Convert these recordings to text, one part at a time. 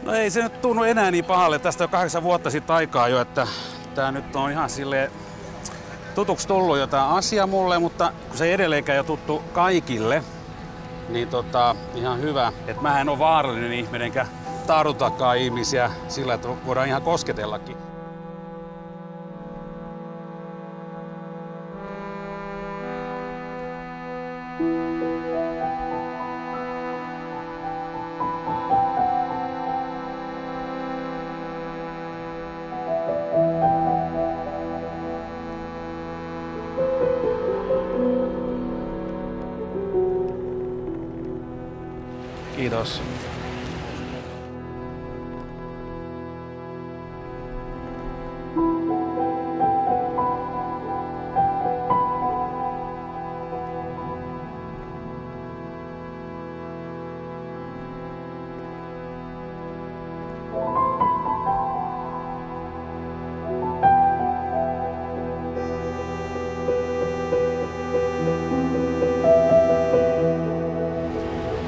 No ei se nyt tunnu enää niin pahalle. Tästä on 8 vuotta sitten aikaa jo, että tää nyt on ihan silleen tutuksi tullut jo tää asia mulle, mutta kun se ei edelleenkään jo tuttu kaikille, niin ihan hyvä, että mä en ole vaarallinen ihminen enkä tartutakaan ihmisiä sillä, että voidaan ihan kosketellakin. Kiitos.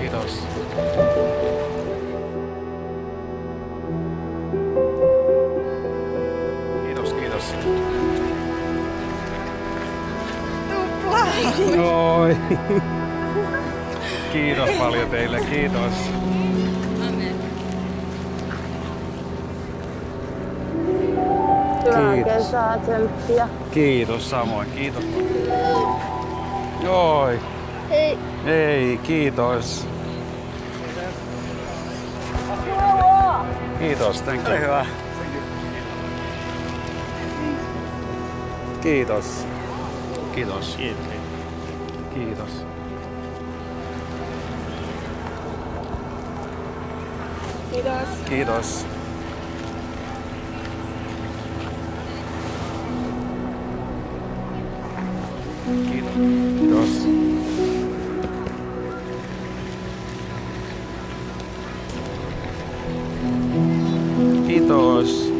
Kiitos. Kiitos. Oi. Kiitos paljon teille, kiitos. Hyvää kesää, tsemppiä. Kiitos samoin, kiitos. Oi. Hei. Ei, kiitos. Kiitos, thank you. Hyvä. Kiitos. Kiitos. Kiitos. Kiitos. Kiitos. Kiitos. Kiitos.